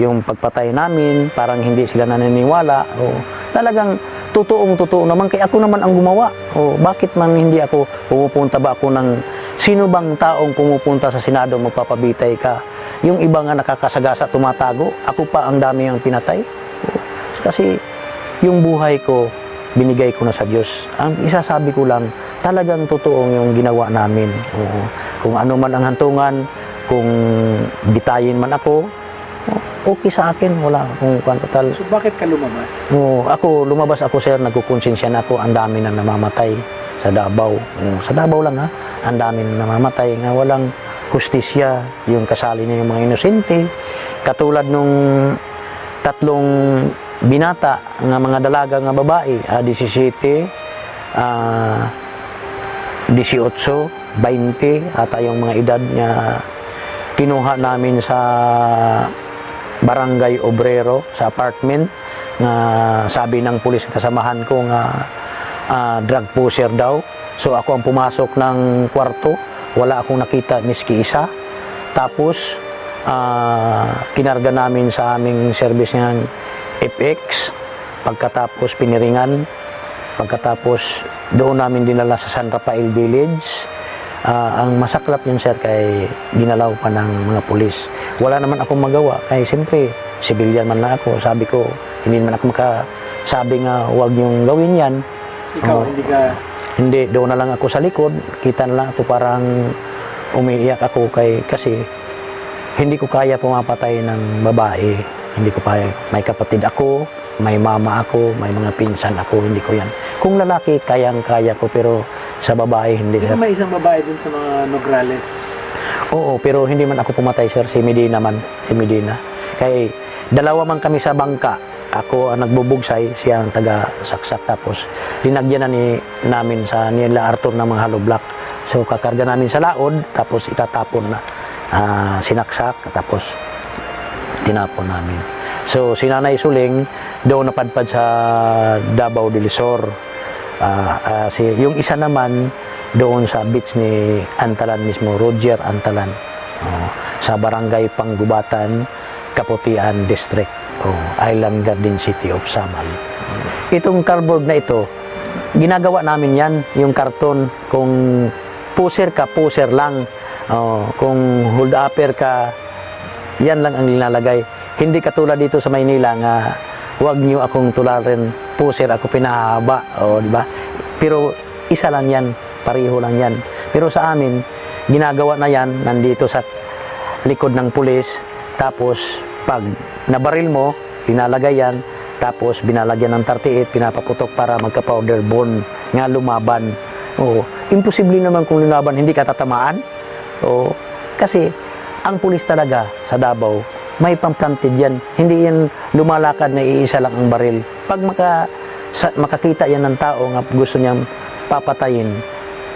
yung pagpatay namin, parang hindi sila naniniwala. O, talagang totoong-totoo naman. Kaya ako naman ang gumawa. O, bakit man hindi ako pumupunta ba ako ng sino bang taong pumupunta sa Senado magpapabitay ka? Yung iba nga nakakasagasa, tumatago. Ako pa ang dami ang pinatay. O, kasi yung buhay ko, binigay ko na sa Diyos. Ang isasabi ko lang, talagang totoong yung ginawa namin. Oo. Kung ano man ang hantungan, kung bitayin man ako, okay sa akin, wala akong total. So bakit ka lumabas? Lumabas ako sir, nagkukonsensya na ako, ang dami na namamatay sa Davao. Sa Davao lang ha, ang dami na namamatay nga walang hustisya, yung kasali na yung mga inosente. Katulad nung 3 binata nga mga dalaga nga babae, 17, 18, 20 ata yung mga edad niya, kinuha namin sa Barangay Obrero sa apartment nga sabi ng pulis kasamahan ko nga drug pusher daw. So ako ang pumasok ng kwarto, wala akong nakita miski isa. Tapos kinarga namin sa aming service ng FX, pagkatapos piniringan, pagkatapos doon namin dinala sa San Rafael Village. Ang masaklap yun sir, kay ginalaw pa ng mga pulis. Wala naman akong magawa, kaya siyempre civilian man na ako. Sabi ko, hindi naman ako makasabi nga huwag niyong gawin yan. Ikaw, hindi ka... Hindi, doon na lang ako sa likod, kita na lang ako, parang umiiyak ako kasi hindi ko kaya pumapatay ng babae. Hindi ko kaya. May kapatid ako, may mama ako, may mga pinsan ako, hindi ko yan. Kung lalaki, kayang-kaya ko, pero sa babae, hindi. Hindi may isang babae dun sa mga Nograles. Oo, pero hindi man ako pumatay, sir. Si Medina man. Si Medina. Kaya dalawa man kami sa bangka. Ako ang nagbubugsay, siya ang taga-saksak. Tapos linagyan na namin sa nila Arthur ng mga hollow block. So kakarga namin sa laod, tapos itatapon na. Sinaksak, tapos tinapon namin. So si Nanay Suling, doon napadpad sa Davao del Sur. Yung isa naman doon sa beach ni Antalan mismo, Roger Antalan, sa barangay Panggubatan, Kaputian District, Island Garden City of Samal. Itong cardboard na ito, ginagawa namin yan, yung karton. Kung puser ka, puser lang. Kung hold upper ka, yan lang ang nilalagay. Hindi katulad dito sa Maynila nga huwag niyo akong tularin, puser ako pinahaba, di ba? Pero isa lang yan, pareho lang yan. Pero sa amin, ginagawa na yan, nandito sa likod ng pulis, tapos pag nabaril mo, pinalagay yan, tapos binalagyan ng 38, pinapaputok para magka-powder bone, nga lumaban. Imposible naman kung lumaban, hindi ka tatamaan. Kasi ang pulis talaga sa Davao, may pamplanted yan. Hindi yan lumalakad na iisa lang ang baril. Pag makakita yan ng tao nga gusto niyang papatayin,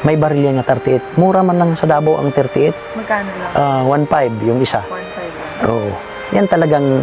may baril yan nga 38. Mura man lang sa Davao ang 38. Magkano lang? 1.5 yung isa. 1.5 lang. Oo. Yan talagang